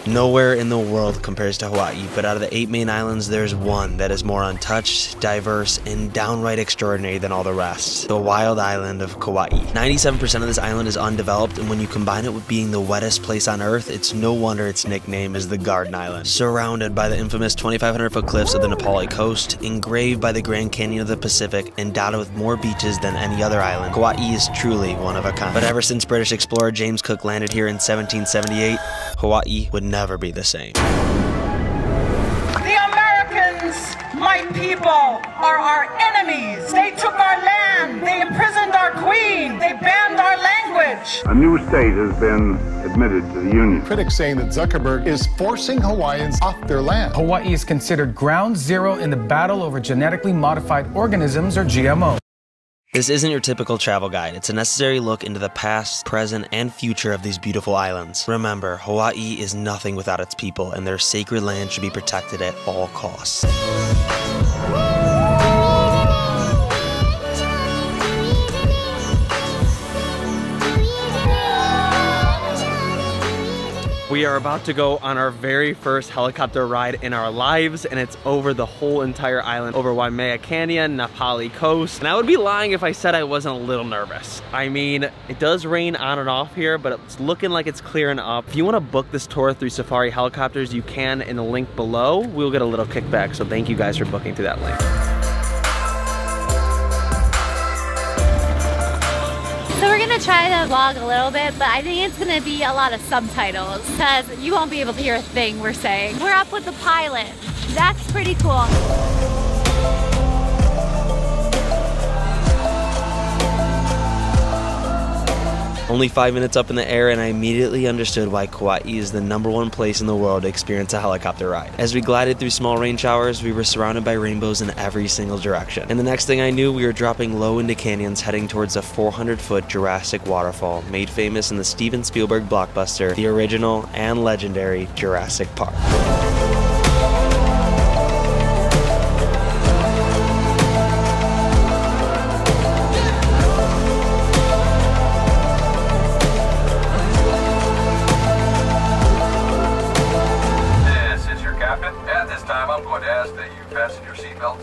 Nowhere in the world compares to Hawaii, but out of the 8 main islands, there's one that is more untouched, diverse, and downright extraordinary than all the rest. The wild island of Kauai. 97% of this island is undeveloped, and when you combine it with being the wettest place on Earth, it's no wonder its nickname is the Garden Island. Surrounded by the infamous 2,500-foot cliffs of the Napali Coast, engraved by the Grand Canyon of the Pacific, and dotted with more beaches than any other island, Kauai is truly one of a kind. But ever since British explorer James Cook landed here in 1778, Hawaii would never be the same. The Americans, my people, are our enemies. They took our land. They imprisoned our queen. They banned our language. A new state has been admitted to the Union. Critics saying that Zuckerberg is forcing Hawaiians off their land. Hawaii is considered ground zero in the battle over genetically modified organisms, or GMO. This isn't your typical travel guide. It's a necessary look into the past, present, and future of these beautiful islands. Remember, Hawaii is nothing without its people, and their sacred land should be protected at all costs. We are about to go on our very first helicopter ride in our lives, and it's over the whole entire island, over Waimea Canyon, Napali Coast. And I would be lying if I said I wasn't a little nervous. I mean, it does rain on and off here, but it's looking like it's clearing up. If you want to book this tour through Safari Helicopters, you can in the link below. We'll get a little kickback, so thank you guys for booking through that link. So we're gonna try to vlog a little bit, but I think it's gonna be a lot of subtitles because you won't be able to hear a thing we're saying. We're up with the pilot. That's pretty cool. Only 5 minutes up in the air, and I immediately understood why Kauai is the #1 place in the world to experience a helicopter ride. As we glided through small rain showers, we were surrounded by rainbows in every single direction. And the next thing I knew, we were dropping low into canyons heading towards a 400-foot Jurassic Waterfall, made famous in the Steven Spielberg blockbuster, the original and legendary Jurassic Park. I'm going to ask that you fasten your seatbelts.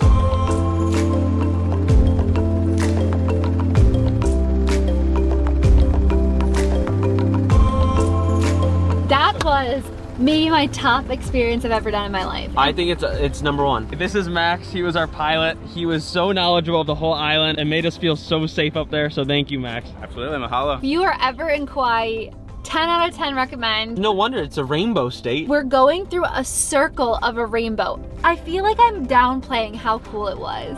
That was maybe my top experience I've ever done in my life. I think it's #1. This is Max. He was our pilot. He was so knowledgeable of the whole island and made us feel so safe up there. So thank you, Max. Absolutely, mahalo. If you are ever in Kauai, 10 out of 10 recommend. No wonder it's a rainbow state. We're going through a circle of a rainbow. I feel like I'm downplaying how cool it was.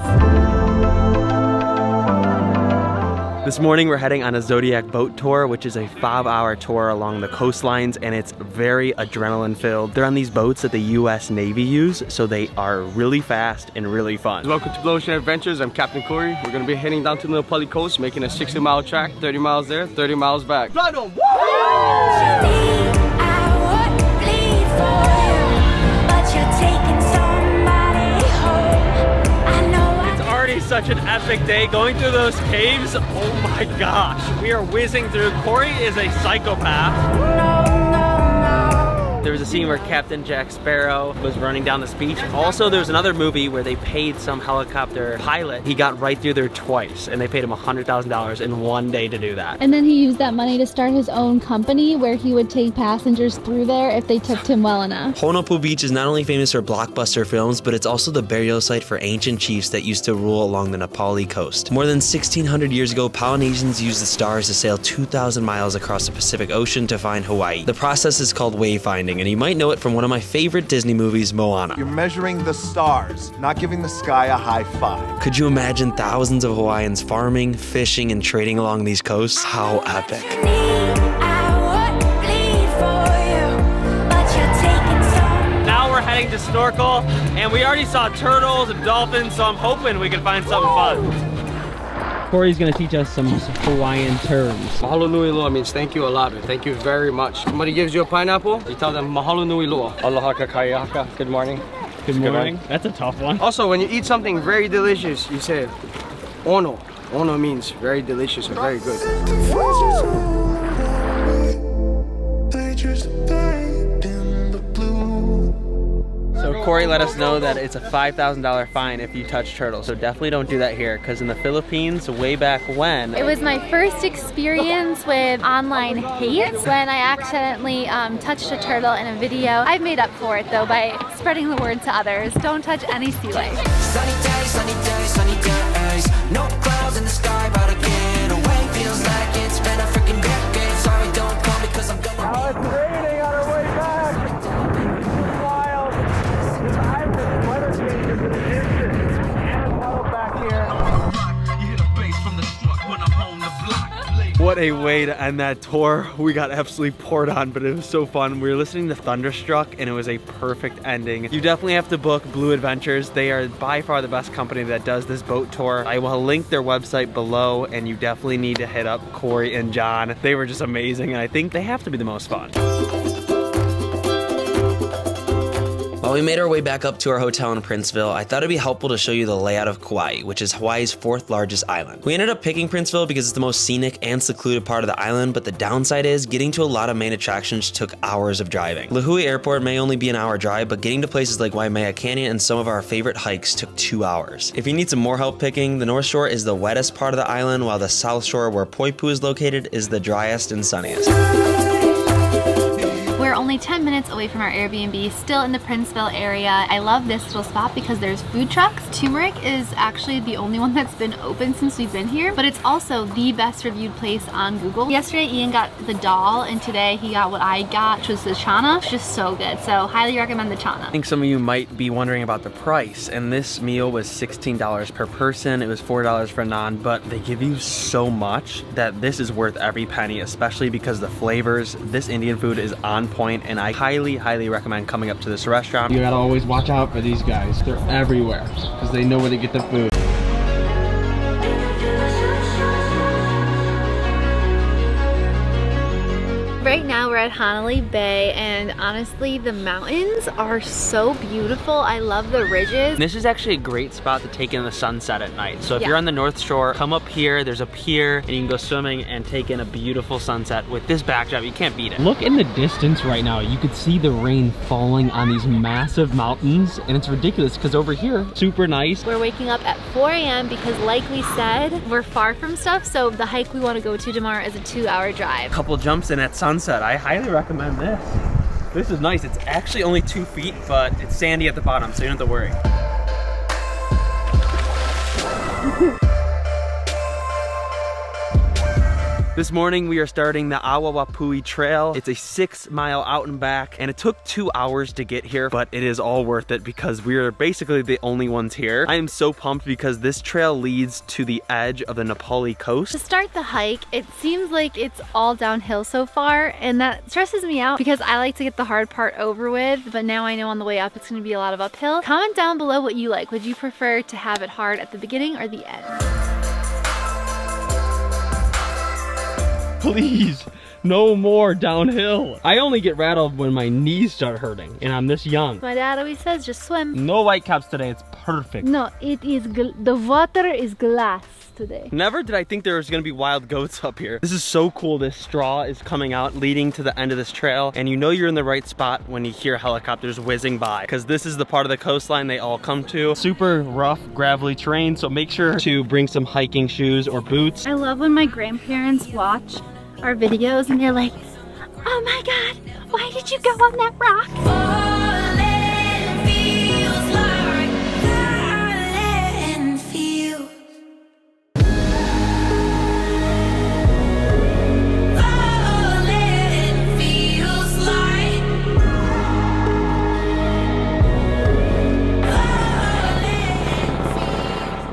This morning we're heading on a Zodiac boat tour, which is a 5-hour tour along the coastlines, and it's very adrenaline filled. They're on these boats that the US Navy use, so they are really fast and really fun. Welcome to Blue Ocean Adventures. I'm Captain Corey. We're going to be heading down to the Napali Coast, making a 60-mile track, 30 miles there, 30 miles back. Fly them! Such an epic day going through those caves. Oh my gosh, we are whizzing through. Corey is a psychopath. There was a scene where Captain Jack Sparrow was running down this beach. Also, there was another movie where they paid some helicopter pilot. He got right through there twice, and they paid him $100,000 in one day to do that. And then he used that money to start his own company where he would take passengers through there if they tipped him well enough. Poipu Beach is not only famous for blockbuster films, but it's also the burial site for ancient chiefs that used to rule along the Napali coast. More than 1,600 years ago, Polynesians used the stars to sail 2,000 miles across the Pacific Ocean to find Hawaii. The process is called wayfinding, and you might know it from one of my favorite Disney movies, Moana. You're measuring the stars, not giving the sky a high five. Could you imagine thousands of Hawaiians farming, fishing, and trading along these coasts? How epic. Now we're heading to snorkel, and we already saw turtles and dolphins, so I'm hoping we can find something fun. Corey's gonna teach us some Hawaiian terms. Mahalo nui loa means thank you a lot. Thank you very much. Somebody gives you a pineapple, you tell them mahalo nui loa. Aloha kakayaka. Good morning. Good morning. That's a tough one. Also, when you eat something very delicious, you say ono. Ono means very delicious or very good. Corey let us know that it's a $5,000 fine if you touch turtles. So definitely don't do that here, because in the Philippines, way back when, it was my first experience with online hate when I accidentally touched a turtle in a video. I've made up for it though by spreading the word to others. Don't touch any sea life. Sunny days, sunny days, sunny days. No clouds in the sky, but again, away feels like it's been a freaking decade. Sorry, don't call me because I'm going. Now it's raining on our way back. It's wild. This island weather changes in an instant. And it's held back here. You hear the bass from the truck when I'm on the block. What a way to end that tour. We got absolutely poured on, but it was so fun. We were listening to Thunderstruck and it was a perfect ending. You definitely have to book Blue Adventures. They are by far the best company that does this boat tour. I will link their website below, and you definitely need to hit up Corey and John. They were just amazing, and I think they have to be the most fun. While we made our way back up to our hotel in Princeville, I thought it'd be helpful to show you the layout of Kauai, which is Hawaii's 4th largest island. We ended up picking Princeville because it's the most scenic and secluded part of the island, but the downside is getting to a lot of main attractions took hours of driving. Lihue Airport may only be an hour drive, but getting to places like Waimea Canyon and some of our favorite hikes took 2 hours. If you need some more help picking, the North Shore is the wettest part of the island, while the South Shore, where Poipu is located, is the driest and sunniest. We're only 10 minutes away from our Airbnb, still in the Princeville area. I love this little spot because there's food trucks. Turmeric is actually the only one that's been open since we've been here, but it's also the best reviewed place on Google. Yesterday Ian got the dal, and today he got what I got, which was the chana. It's just so good, so highly recommend the chana. I think some of you might be wondering about the price, and this meal was $16 per person. It was $4 for naan, but they give you so much that this is worth every penny, especially because the flavors. This Indian food is on point, and I highly recommend coming up to this restaurant. You gotta always watch out for these guys. They're everywhere because they know where to get the food. Right now we're at Hanalei Bay, and honestly the mountains are so beautiful. I love the ridges. This is actually a great spot to take in the sunset at night. So if you're on the North Shore, come up here, there's a pier, and you can go swimming and take in a beautiful sunset with this backdrop. You can't beat it. Look in the distance right now. You could see the rain falling on these massive mountains, and it's ridiculous because over here, super nice. We're waking up at 4 a.m. because like we said, we're far from stuff, so the hike we want to go to tomorrow is a 2-hour drive. Couple jumps in at sunset. I highly recommend this. This is nice. It's actually only 2 feet, but it's sandy at the bottom, so you don't have to worry. This morning we are starting the Awa'awapuhi Trail. It's a 6-mile out and back, and it took 2 hours to get here, but it is all worth it because we are basically the only ones here. I am so pumped because this trail leads to the edge of the Napali Coast. To start the hike, it seems like it's all downhill so far, and that stresses me out because I like to get the hard part over with, but now I know on the way up it's gonna be a lot of uphill. Comment down below what you like. Would you prefer to have it hard at the beginning or the end? Please, no more downhill. I only get rattled when my knees start hurting, and I'm this young. My dad always says, just swim. No white caps today, it's perfect. No, it is, the water is glass today. Never did I think there was gonna be wild goats up here. This is so cool. This straw is coming out, leading to the end of this trail, and you know you're in the right spot when you hear helicopters whizzing by, because this is the part of the coastline they all come to. Super rough, gravelly terrain, so make sure to bring some hiking shoes or boots. I love when my grandparents watch our videos and they're like, oh my god, why did you go on that rock?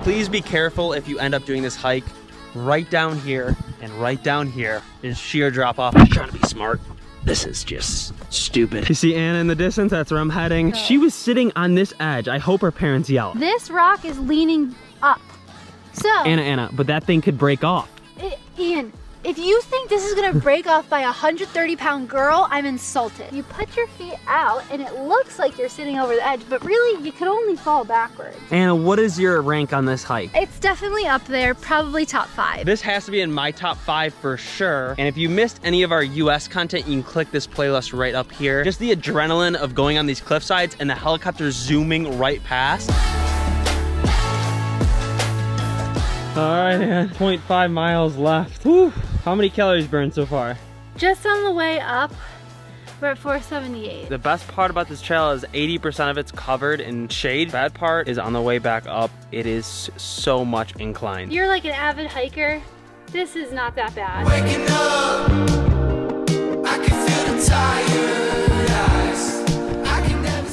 Please be careful if you end up doing this hike. Right down here and right down here is sheer drop off. I'm trying to be smart. This is just stupid. You see Anna in the distance? That's where I'm heading. Oh. She was sitting on this edge. I hope her parents yell. This rock is leaning up. So Anna, but that thing could break off. Ian, If you think this is gonna break off by a 130-pound girl, I'm insulted. You put your feet out and it looks like you're sitting over the edge, but really you could only fall backwards. Anna, what is your rank on this hike? It's definitely up there, probably top 5. This has to be in my top 5 for sure. And if you missed any of our US content, you can click this playlist right up here. Just the adrenaline of going on these cliff sides and the helicopter zooming right past. All right, man, 0.5 miles left. Whew. How many calories burned so far? Just on the way up, we're at 478. The best part about this trail is 80% of it's covered in shade. Bad part is on the way back up, it is so much incline. You're like an avid hiker. This is not that bad. Waking up, I can feel the tired eyes.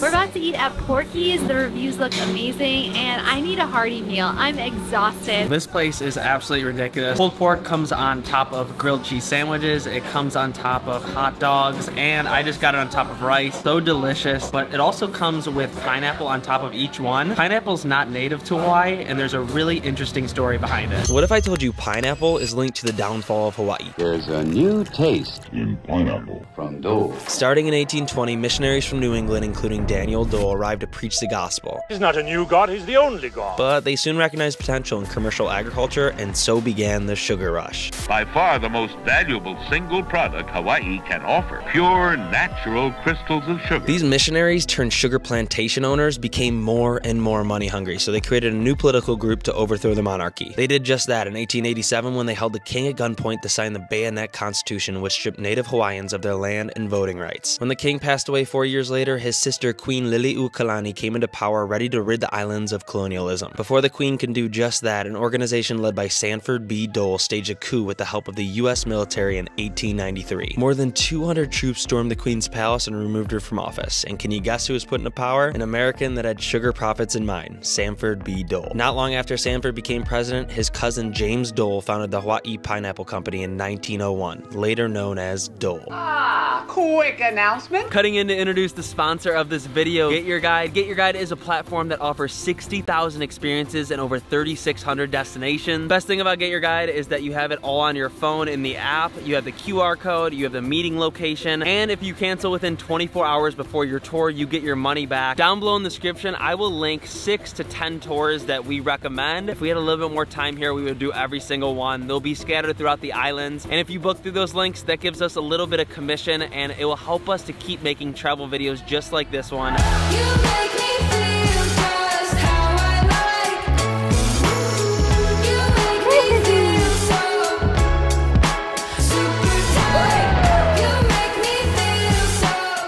We're about to eat at Porky's. The reviews look amazing and I need a hearty meal. I'm exhausted. This place is absolutely ridiculous. Pulled pork comes on top of grilled cheese sandwiches. It comes on top of hot dogs, and I just got it on top of rice. So delicious, but it also comes with pineapple on top of each one. Pineapple's not native to Hawaii, and there's a really interesting story behind it. What if I told you pineapple is linked to the downfall of Hawaii? There's a new taste in pineapple from Dole. Starting in 1820, missionaries from New England, including Daniel Dole, arrived to preach the gospel. He's not a new god, he's the only god. But they soon recognized potential in commercial agriculture, and so began the sugar rush. By far the most valuable single product Hawaii can offer. Pure, natural crystals of sugar. These missionaries turned sugar plantation owners became more and more money hungry, so they created a new political group to overthrow the monarchy. They did just that in 1887 when they held the king at gunpoint to sign the Bayonet Constitution, which stripped Native Hawaiians of their land and voting rights. When the king passed away 4 years later, his sister Queen Liliuokalani came into power, ready to rid the islands of colonialism. Before the queen can do just that, an organization led by Sanford B. Dole staged a coup with the help of the U.S. military in 1893. More than 200 troops stormed the queen's palace and removed her from office. And can you guess who was put into power? An American that had sugar profits in mind, Sanford B. Dole. Not long after Sanford became president, his cousin James Dole founded the Hawaii Pineapple Company in 1901, later known as Dole. Ah, quick announcement. Cutting in to introduce the sponsor of this video, Get Your Guide. Get Your Guide is a platform that offers 60,000 experiences and over 3,600 destinations. Best thing about Get Your Guide is that you have it all on your phone in the app. You have the QR code, you have the meeting location, and if you cancel within 24 hours before your tour, you get your money back. Down below in the description, I will link 6 to 10 tours that we recommend. If we had a little bit more time here, we would do every single one. They'll be scattered throughout the islands, and if you book through those links, that gives us a little bit of commission, and it will help us to keep making travel videos just like this one.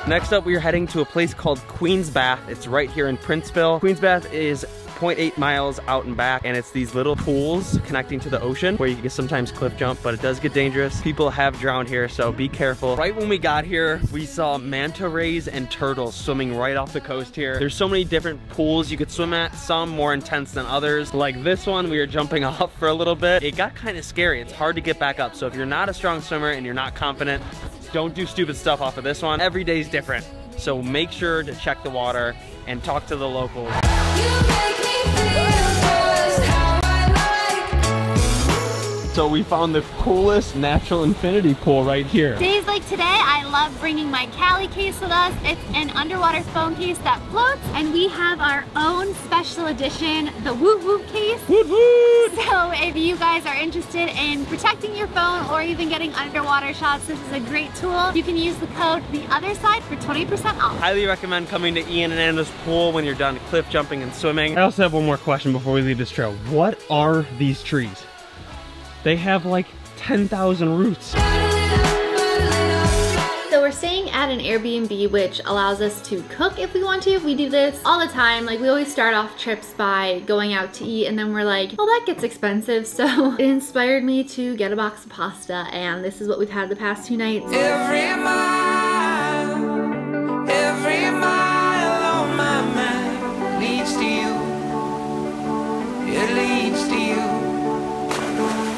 Next up, we are heading to a place called Queen's Bath. It's right here in Princeville. Queen's Bath is 0.8 miles out and back, and it's these little pools connecting to the ocean where you can sometimes cliff jump, but it does get dangerous. People have drowned here, so be careful. Right when we got here, we saw manta rays and turtles swimming right off the coast here. There's so many different pools you could swim at, some more intense than others. Like this one, we were jumping off for a little bit. It got kind of scary. It's hard to get back up, so if you're not a strong swimmer and you're not confident, don't do stupid stuff off of this one. Every day's different, so make sure to check the water and talk to the locals. So we found the coolest natural infinity pool right here. Days like today, I love bringing my Cali case with us. It's an underwater phone case that floats, and we have our own special edition, the WOOT WOOT case. WOOT WOOT! So if you guys are interested in protecting your phone or even getting underwater shots, this is a great tool. You can use the code the other side for 20% off. Highly recommend coming to Ian and Anna's pool when you're done cliff jumping and swimming. I also have one more question before we leave this trail. What are these trees? They have like 10,000 roots. So we're staying at an Airbnb, which allows us to cook if we want to. We do this all the time. Like, we always start off trips by going out to eat, and then we're like, well, that gets expensive. So it inspired me to get a box of pasta, and this is what we've had the past 2 nights. Every mile on my mind leads to you. It leads to you.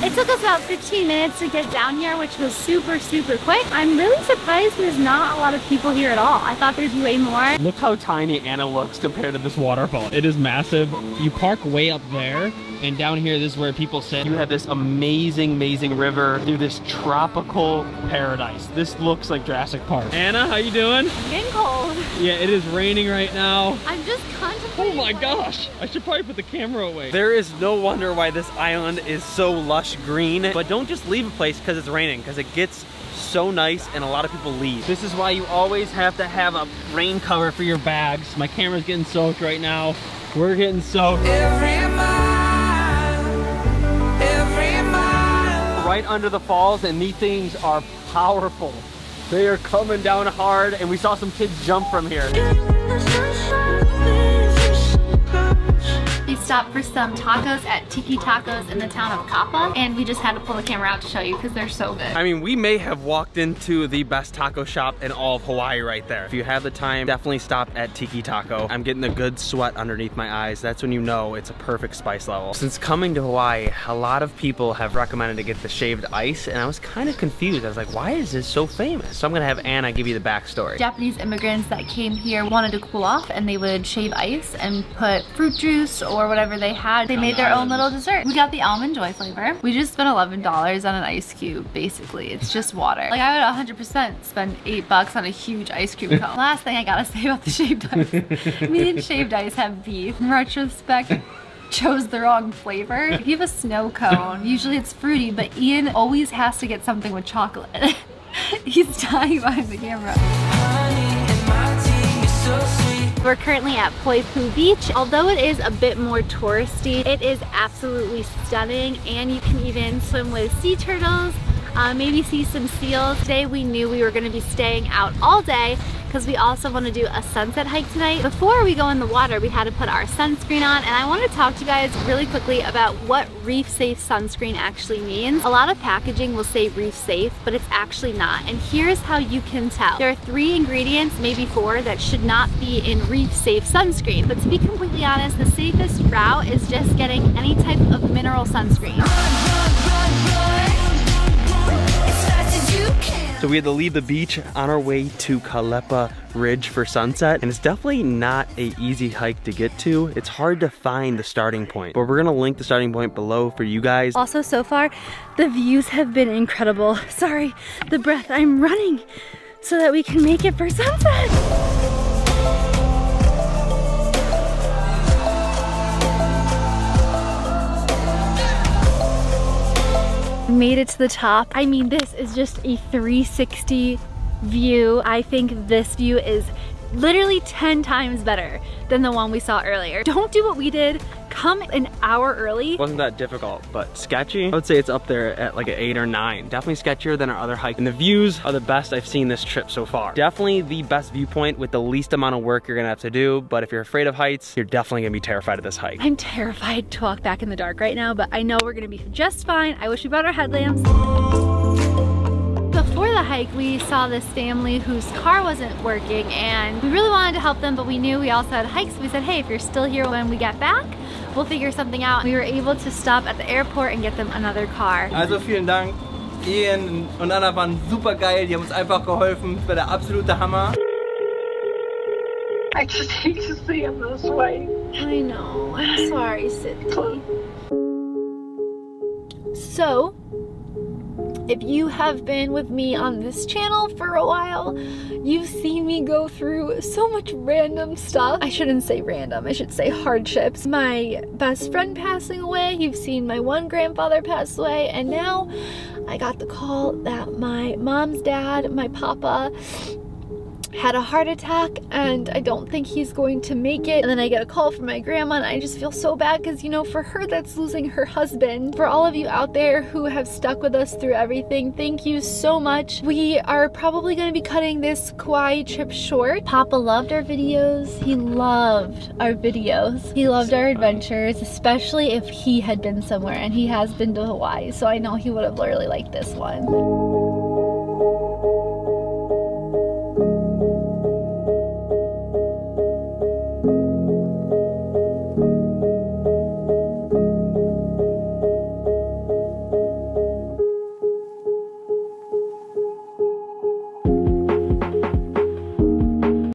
It's took us about 15 minutes to get down here, which was super, super quick. I'm really surprised there's not a lot of people here at all. I thought there'd be way more. Look how tiny Anna looks compared to this waterfall. It is massive. You park way up there, and down here, this is where people sit. You have this amazing, amazing river through this tropical paradise. This looks like Jurassic Park. Anna, how you doing? I'm getting cold. Yeah, it is raining right now. I'm just contemplating. Oh my gosh, I should probably put the camera away. There is no wonder why this island is so lush green, but don't just leave a place because it's raining, because it gets so nice and a lot of people leave. This is why you always have to have a rain cover for your bags. My camera's getting soaked right now. We're getting soaked. Right under the falls, and these things are powerful. They are coming down hard, and we saw some kids jump from here. We stopped for some tacos at Tiki Tacos in the town of Kappa, and we just had to pull the camera out to show you because they're so good. I mean, we may have walked into the best taco shop in all of Hawaii right there. If you have the time, definitely stop at Tiki Taco. I'm getting a good sweat underneath my eyes. That's when you know it's a perfect spice level. Since coming to Hawaii, a lot of people have recommended to get the shaved ice, and I was kind of confused. I was like, why is this so famous? So I'm gonna have Anna give you the backstory. Japanese immigrants that came here wanted to cool off, and they would shave ice and put fruit juice or whatever they had. They made their own little dessert. We got the almond joy flavor. We just spent $11 on an ice cube, basically. It's just water. Like, I would 100% spend $8 on a huge ice cream cone. Last thing I gotta say about the shaved ice. Me and shaved ice have beef. In retrospect, chose the wrong flavor. If you have a snow cone, usually it's fruity, but Ian always has to get something with chocolate. He's dying behind the camera. We're currently at Poipu Beach. Although it is a bit more touristy, it is absolutely stunning, and you can even swim with sea turtles, maybe see some seals. Today we knew we were going to be staying out all day because we also want to do a sunset hike tonight. Before we go in the water, we had to put our sunscreen on, and I want to talk to you guys really quickly about what reef safe sunscreen actually means. A lot of packaging will say reef safe, but it's actually not, and here's how you can tell. There are 3 ingredients, maybe 4, that should not be in reef safe sunscreen, but to be completely honest, the safest route is just getting any type of mineral sunscreen. So we had to leave the beach on our way to Kalepa Ridge for sunset, and it's definitely not an easy hike to get to. It's hard to find the starting point, but we're gonna link the starting point below for you guys. Also, so far, the views have been incredible. Sorry, the breath. I'm running so that we can make it for sunset. Made it to the top. I mean, this is just a 360 view. I think this view is literally 10 times better than the one we saw earlier. Don't do what we did. Come an hour early. It wasn't that difficult, but sketchy. I would say it's up there at like an 8 or 9. Definitely sketchier than our other hike. And the views are the best I've seen this trip so far. Definitely the best viewpoint with the least amount of work you're gonna have to do. But if you're afraid of heights, you're definitely gonna be terrified of this hike. I'm terrified to walk back in the dark right now, but I know we're gonna be just fine. I wish we brought our headlamps. Before the hike, we saw this family whose car wasn't working, and we really wanted to help them, but we knew we also had hikes. So we said, hey, if you're still here when we get back, we'll figure something out. We were able to stop at the airport and get them another car. Also vielen Dank. Ian und Anna waren super geil. Die haben uns einfach geholfen. Das war der absolute Hammer. I just hate to see him this way. I know. I'm sorry, Sydney. So, if you have been with me on this channel for a while, you've seen me go through so much random stuff. I shouldn't say random, I should say hardships. My best friend passing away, you've seen my one grandfather pass away, and now I got the call that my mom's dad, my papa, had a heart attack and I don't think he's going to make it. And then I get a call from my grandma and I just feel so bad because, you know, for her that's losing her husband. For all of you out there who have stuck with us through everything, thank you so much. We are probably going to be cutting this Kauai trip short. Papa loved our videos. He loved our videos. He loved our adventures, especially if he had been somewhere, and he has been to Hawaii, so I know he would have really liked this one.